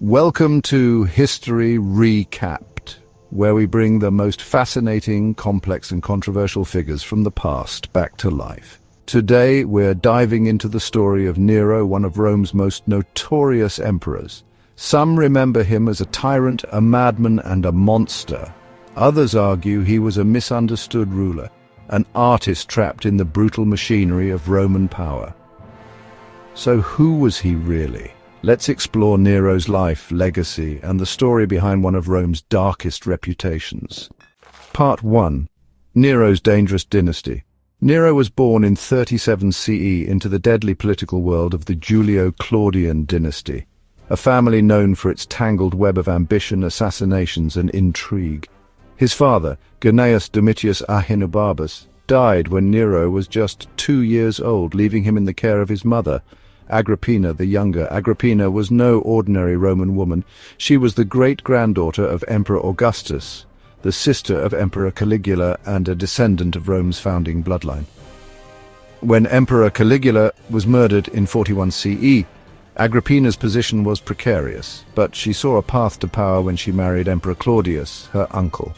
Welcome to History Recapped, where we bring the most fascinating, complex and controversial figures from the past back to life. Today we're diving into the story of Nero, one of Rome's most notorious emperors. Some remember him as a tyrant, a madman and a monster. Others argue he was a misunderstood ruler, an artist trapped in the brutal machinery of Roman power. So who was he really? Let's explore Nero's life, legacy, and the story behind one of Rome's darkest reputations. Part 1. Nero's dangerous dynasty. Nero was born in 37 CE into the deadly political world of the Julio-Claudian dynasty, a family known for its tangled web of ambition, assassinations, and intrigue. His father, Gnaeus Domitius Ahenobarbus, died when Nero was just 2 years old, leaving him in the care of his mother, Agrippina the Younger. Agrippina was no ordinary Roman woman. She was the great-granddaughter of Emperor Augustus, the sister of Emperor Caligula, and a descendant of Rome's founding bloodline. When Emperor Caligula was murdered in 41 CE, Agrippina's position was precarious, but she saw a path to power when she married Emperor Claudius, her uncle.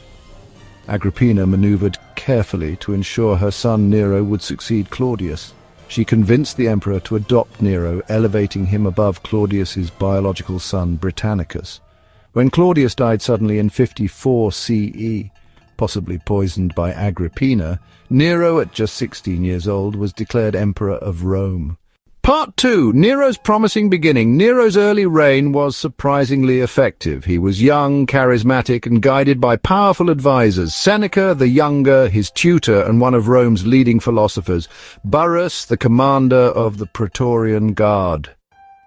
Agrippina maneuvered carefully to ensure her son Nero would succeed Claudius. She convinced the emperor to adopt Nero, elevating him above Claudius's biological son Britannicus. When Claudius died suddenly in 54 CE, possibly poisoned by Agrippina, Nero, at just 16 years old, was declared Emperor of Rome. Part 2. Nero's promising beginning. Nero's early reign was surprisingly effective. He was young, charismatic, and guided by powerful advisors. Seneca the Younger, his tutor and one of Rome's leading philosophers. Burrus, the commander of the Praetorian Guard.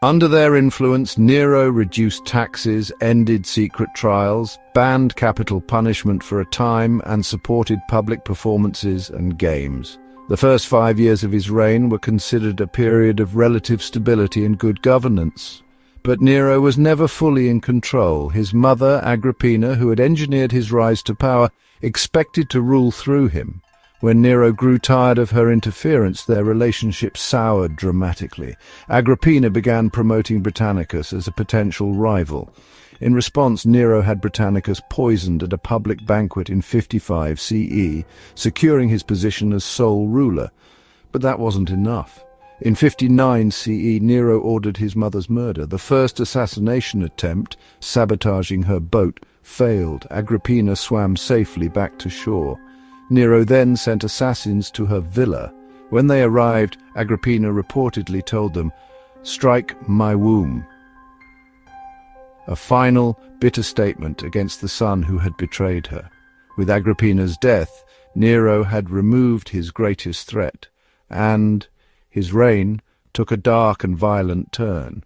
Under their influence, Nero reduced taxes, ended secret trials, banned capital punishment for a time, and supported public performances and games. The first 5 years of his reign were considered a period of relative stability and good governance. But Nero was never fully in control. His mother, Agrippina, who had engineered his rise to power, expected to rule through him. When Nero grew tired of her interference, their relationship soured dramatically. Agrippina began promoting Britannicus as a potential rival. In response, Nero had Britannicus poisoned at a public banquet in 55 CE, securing his position as sole ruler. But that wasn't enough. In 59 CE, Nero ordered his mother's murder. The first assassination attempt, sabotaging her boat, failed. Agrippina swam safely back to shore. Nero then sent assassins to her villa. When they arrived, Agrippina reportedly told them, "Strike my womb." A final, bitter statement against the son who had betrayed her. With Agrippina's death, Nero had removed his greatest threat, and his reign took a dark and violent turn.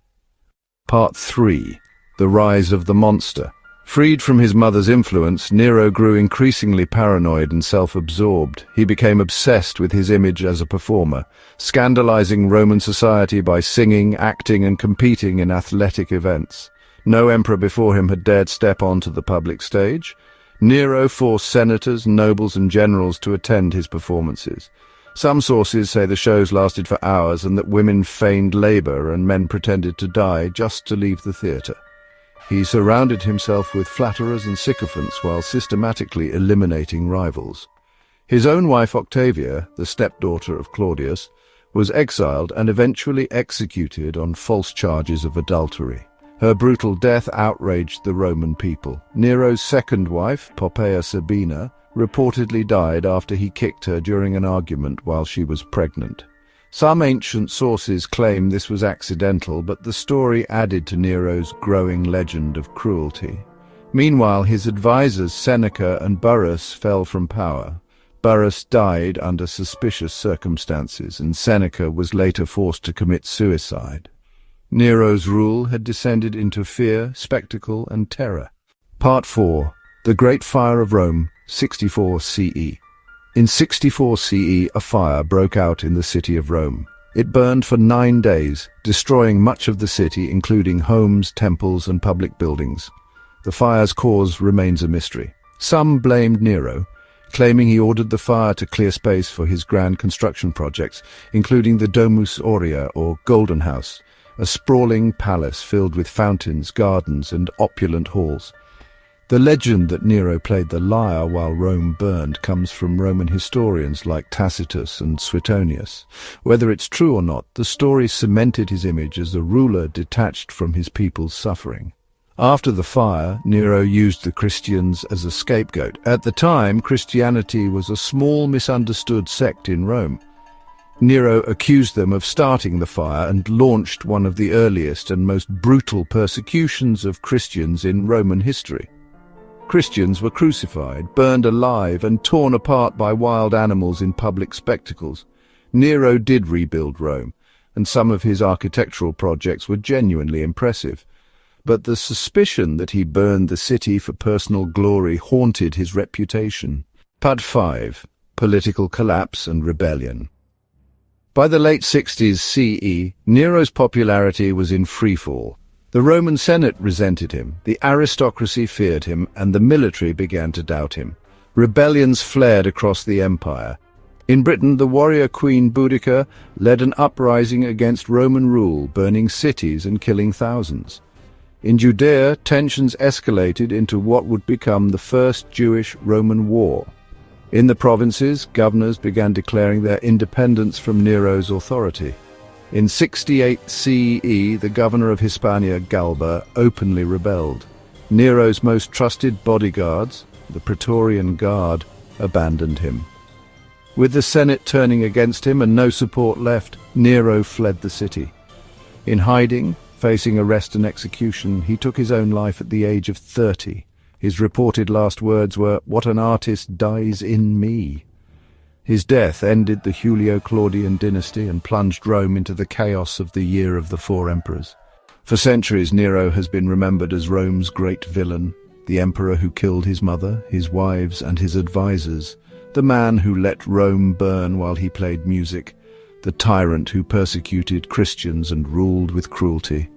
Part 3. The Rise of the Monster. Freed from his mother's influence, Nero grew increasingly paranoid and self-absorbed. He became obsessed with his image as a performer, scandalizing Roman society by singing, acting, and competing in athletic events. No emperor before him had dared step onto the public stage. Nero forced senators, nobles, and generals to attend his performances. Some sources say the shows lasted for hours and that women feigned labor and men pretended to die just to leave the theater. He surrounded himself with flatterers and sycophants while systematically eliminating rivals. His own wife Octavia, the stepdaughter of Claudius, was exiled and eventually executed on false charges of adultery. Her brutal death outraged the Roman people. Nero's second wife, Poppaea Sabina, reportedly died after he kicked her during an argument while she was pregnant. Some ancient sources claim this was accidental, but the story added to Nero's growing legend of cruelty. Meanwhile, his advisors Seneca and Burrus fell from power. Burrus died under suspicious circumstances, and Seneca was later forced to commit suicide. Nero's rule had descended into fear, spectacle, and terror. Part 4. The Great Fire of Rome, 64 CE. In 64 CE, a fire broke out in the city of Rome. It burned for 9 days, destroying much of the city, including homes, temples, and public buildings. The fire's cause remains a mystery. Some blamed Nero, claiming he ordered the fire to clear space for his grand construction projects, including the Domus Aurea, or Golden House, a sprawling palace filled with fountains, gardens, and opulent halls. The legend that Nero played the lyre while Rome burned comes from Roman historians like Tacitus and Suetonius. Whether it's true or not, the story cemented his image as a ruler detached from his people's suffering. After the fire, Nero used the Christians as a scapegoat. At the time, Christianity was a small, misunderstood sect in Rome. Nero accused them of starting the fire and launched one of the earliest and most brutal persecutions of Christians in Roman history. Christians were crucified, burned alive, and torn apart by wild animals in public spectacles. Nero did rebuild Rome, and some of his architectural projects were genuinely impressive. But the suspicion that he burned the city for personal glory haunted his reputation. Part 5. Political collapse and rebellion. By the late 60s CE, Nero's popularity was in freefall. The Roman Senate resented him, the aristocracy feared him, and the military began to doubt him. Rebellions flared across the empire. In Britain, the warrior queen Boudica led an uprising against Roman rule, burning cities and killing thousands. In Judea, tensions escalated into what would become the First Jewish-Roman War. In the provinces, governors began declaring their independence from Nero's authority. In 68 CE, the governor of Hispania, Galba, openly rebelled. Nero's most trusted bodyguards, the Praetorian Guard, abandoned him. With the Senate turning against him and no support left, Nero fled the city. In hiding, facing arrest and execution, he took his own life at the age of 30. His reported last words were, "What an artist dies in me." His death ended the Julio-Claudian dynasty and plunged Rome into the chaos of the Year of the Four Emperors. For centuries, Nero has been remembered as Rome's great villain, the emperor who killed his mother, his wives, and his advisors, the man who let Rome burn while he played music, the tyrant who persecuted Christians and ruled with cruelty.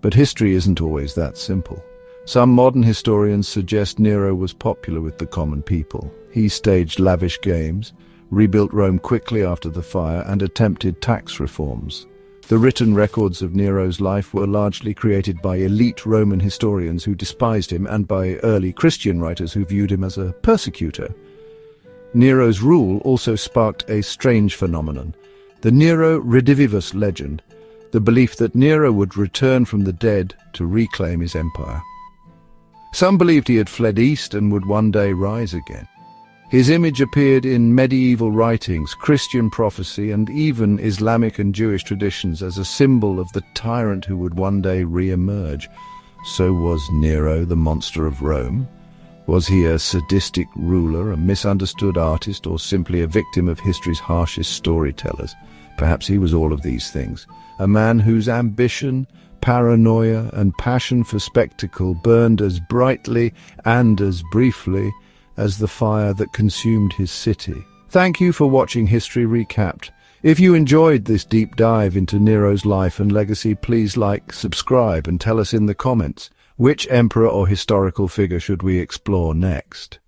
But history isn't always that simple. Some modern historians suggest Nero was popular with the common people. He staged lavish games, rebuilt Rome quickly after the fire, and attempted tax reforms. The written records of Nero's life were largely created by elite Roman historians who despised him and by early Christian writers who viewed him as a persecutor. Nero's rule also sparked a strange phenomenon, the Nero Redivivus legend, the belief that Nero would return from the dead to reclaim his empire. Some believed he had fled east and would one day rise again. His image appeared in medieval writings, Christian prophecy, and even Islamic and Jewish traditions as a symbol of the tyrant who would one day re-emerge. So was Nero the monster of Rome? Was he a sadistic ruler, a misunderstood artist, or simply a victim of history's harshest storytellers? Perhaps he was all of these things. A man whose ambition, paranoia, and passion for spectacle burned as brightly and as briefly as the fire that consumed his city. Thank you for watching History Recapped. If you enjoyed this deep dive into Nero's life and legacy, please like, subscribe, and tell us in the comments, which emperor or historical figure should we explore next?